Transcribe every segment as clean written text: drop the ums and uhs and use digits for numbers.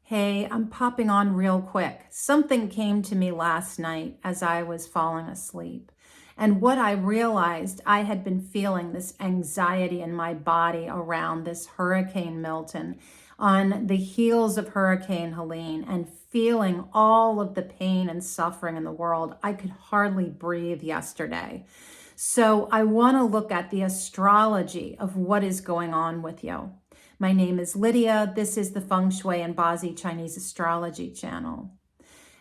Hey, I'm popping on real quick. Something came to me last night as I was falling asleep. And what I realized, I had been feeling this anxiety in my body around this Hurricane Milton on the heels of Hurricane Helene and feeling all of the pain and suffering in the world. I could hardly breathe yesterday. So I want to look at the astrology of what is going on with you. My name is Lydia. This is the Feng Shui and Bazi Chinese Astrology channel.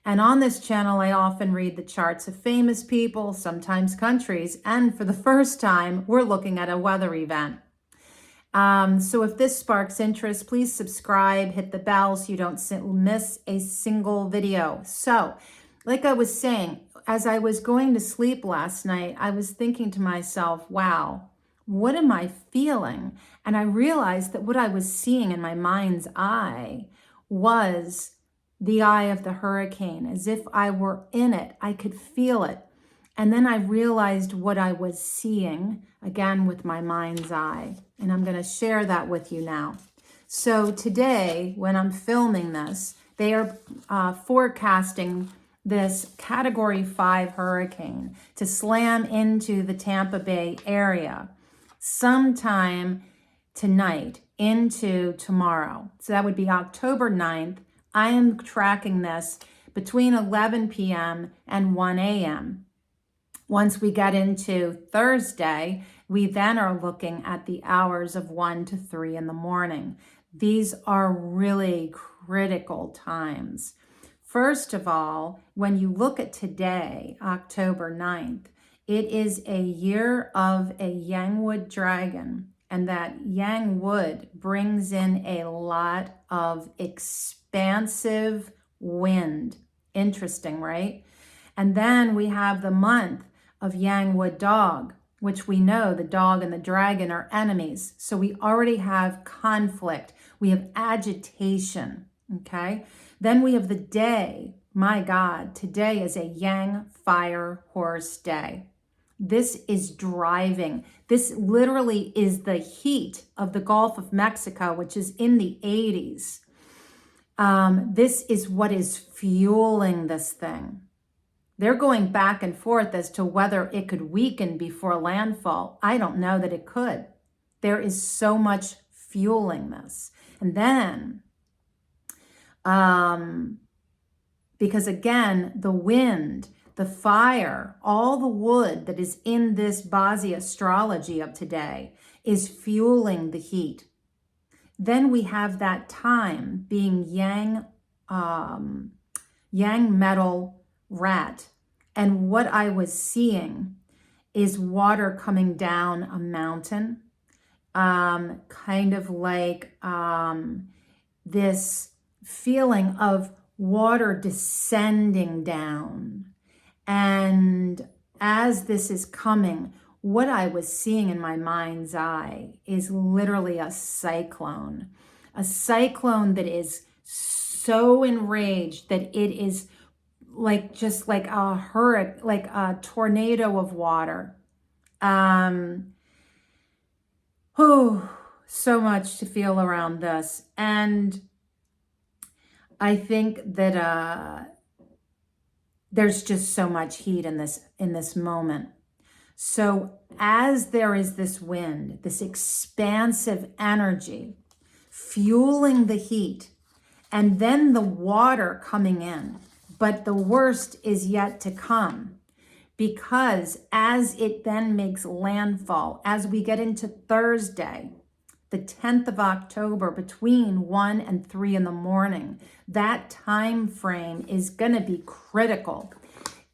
And on this channel, I often read the charts of famous people, sometimes countries, and for the first time, we're looking at a weather event. So if this sparks interest, please subscribe, hit the bell so you don't miss a single video. So, like I was saying, as I was going to sleep last night, I was thinking to myself, wow, what am I feeling? And I realized that what I was seeing in my mind's eye was the eye of the hurricane, as if I were in it. I could feel it. And then I realized what I was seeing, again, with my mind's eye. And I'm going to share that with you now. So today, when I'm filming this, they are forecasting this Category 5 hurricane to slam into the Tampa Bay area sometime tonight into tomorrow. So that would be October 9th. I am tracking this between 11 p.m. and 1 a.m. Once we get into Thursday, we then are looking at the hours of 1 to 3 in the morning. These are really critical times. First of all, when you look at today, October 9th, it is a year of a Yangwood dragon, and that Yangwood brings in a lot of expansive wind. Interesting, right? And then we have the month of Yangwood dog, which we know the dog and the dragon are enemies. So we already have conflict. We have agitation, okay? Then we have the day. My God, today is a Yang fire horse day. This is driving. This literally is the heat of the Gulf of Mexico, which is in the 80s. This is what is fueling this thing. They're going back and forth as to whether it could weaken before landfall. I don't know that it could. There is so much fueling this. And then, because again, the wind, the fire, all the wood that is in this Bazi astrology of today is fueling the heat. Then we have that time being yang metal rat. And what I was seeing is water coming down a mountain, kind of like this feeling of water descending down. And as this is coming, what I was seeing in my mind's eye is literally a cyclone that is so enraged that it is like just like a hurricane, like a tornado of water. So much to feel around this. And I think that there's just so much heat in this moment. So as there is this wind, this expansive energy fueling the heat, and then the water coming in, but the worst is yet to come, because as it then makes landfall, as we get into Thursday, the 10th of October, between 1 and 3 in the morning, that time frame is going to be critical.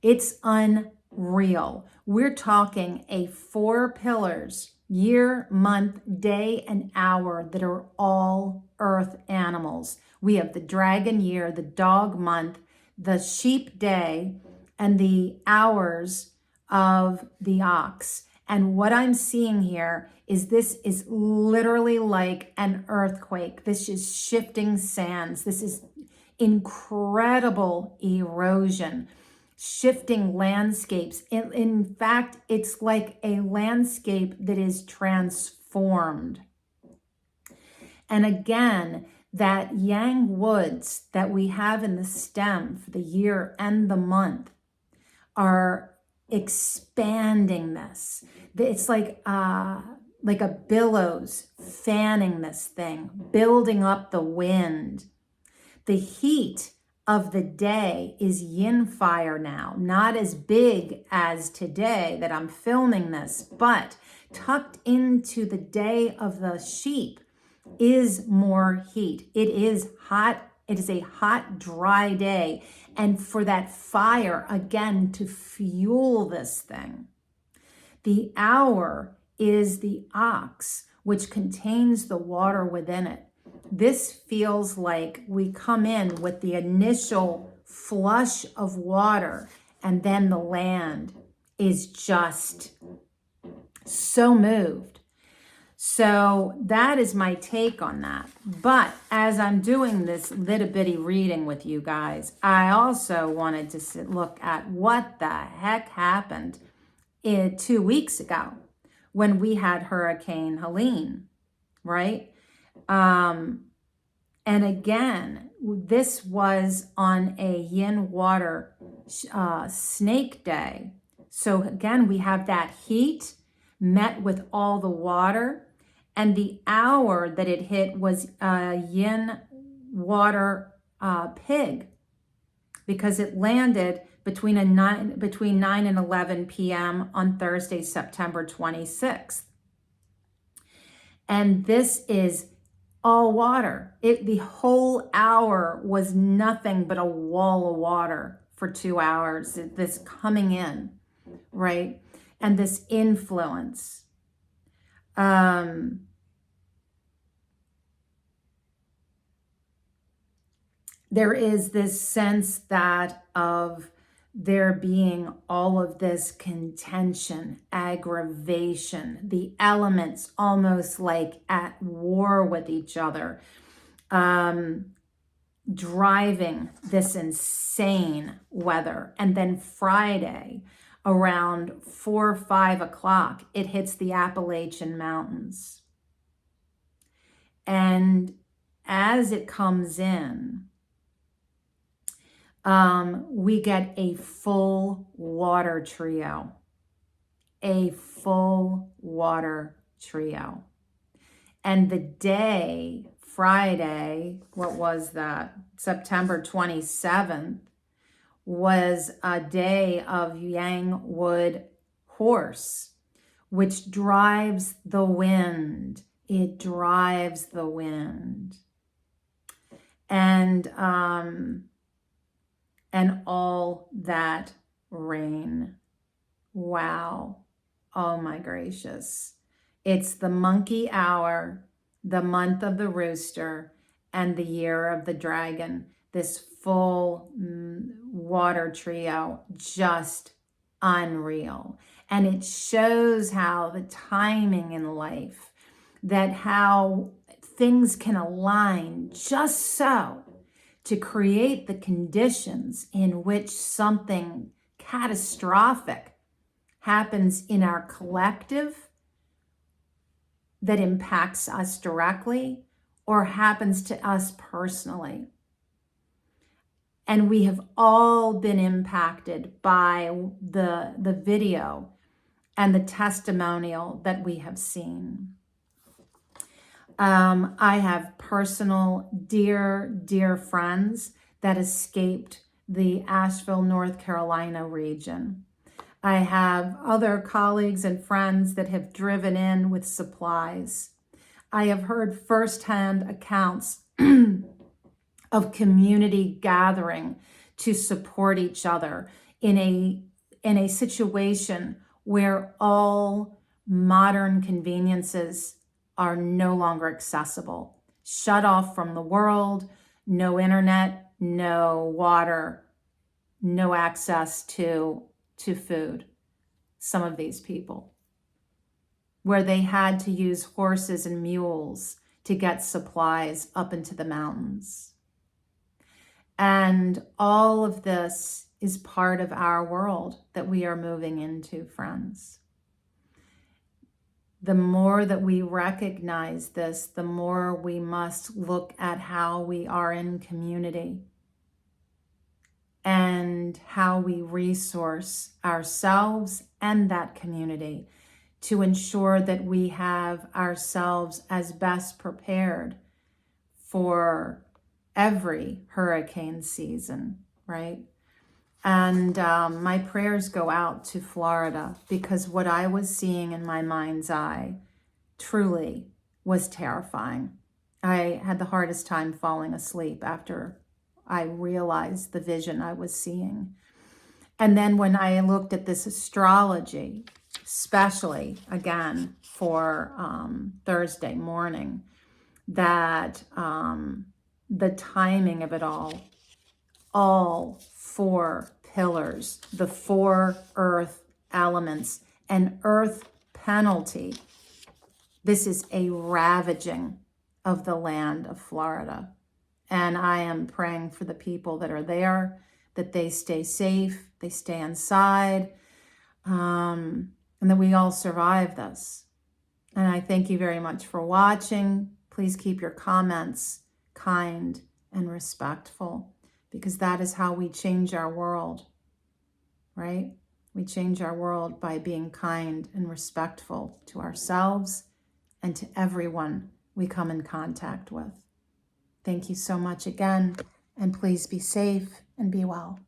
It's unreal. We're talking a 4 pillars, year, month, day, and hour, that are all earth animals. We have the dragon year, the dog month, the sheep day, and the hours of the ox. And what I'm seeing here is this is literally like an earthquake. This is shifting sands. This is incredible erosion, shifting landscapes. In fact, it's like a landscape that is transformed. And again, that yang woods that we have in the stem for the year and the month are expanding this. It's like a billows fanning this thing, building up the wind. The heat of the day is yin fire now, not as big as today that I'm filming this, but tucked into the day of the sheep is more heat. It is hot. It is a hot, dry day. And for that fire, again, to fuel this thing. The hour is the ox, which contains the water within it. This feels like we come in with the initial flush of water, and then the land is just so moved. So that is my take on that. But as I'm doing this little bitty reading with you guys, I also wanted to look at what the heck happened 2 weeks ago when we had Hurricane Helene, right? And again, this was on a yin water snake day. So again, we have that heat met with all the water, and the hour that it hit was a yin water pig, because it landed between 9 and 11 p.m. on Thursday, September 26th. And this is all water. The whole hour was nothing but a wall of water for 2 hours, this coming in, right? And this influence. There is this sense that of there being all of this contention, aggravation, the elements almost like at war with each other, driving this insane weather. And then Friday, around 4 or 5 o'clock, it hits the Appalachian Mountains. And as it comes in, we get a full water trio. A full water trio. And the day, Friday, what was that? September 27th, was a day of Yang Wood horse, which drives the wind. It drives the wind. And all that rain. Wow. Oh my gracious. It's the monkey hour, the month of the rooster, and the year of the dragon. This full water trio, just unreal. And it shows how the timing in life, that how things can align just so to create the conditions in which something catastrophic happens in our collective that impacts us directly or happens to us personally. And we have all been impacted by the video and the testimonial that we have seen. I have personal, dear friends that escaped the Asheville, North Carolina region. I have other colleagues and friends that have driven in with supplies. I have heard firsthand accounts of community gathering to support each other in a situation where all modern conveniences are no longer accessible. Shut off from the world, no internet, no water, no access to food. Some of these people, where they had to use horses and mules to get supplies up into the mountains. And all of this is part of our world that we are moving into, friends. the more that we recognize this, the more we must look at how we are in community and how we resource ourselves and that community to ensure that we have ourselves as best prepared for every hurricane season, right? And my prayers go out to Florida, because what I was seeing in my mind's eye truly was terrifying. I had the hardest time falling asleep after I realized the vision I was seeing. And then when I looked at this astrology, especially again for Thursday morning, that the timing of it all four pillars, the four earth elements, and earth penalty. This is a ravaging of the land of Florida. And I am praying for the people that are there, that they stay safe, they stay inside, and that we all survive this. And I thank you very much for watching. Please keep your comments kind and respectful, because that is how we change our world, right? We change our world by being kind and respectful to ourselves and to everyone we come in contact with. Thank you so much again, and please be safe and be well.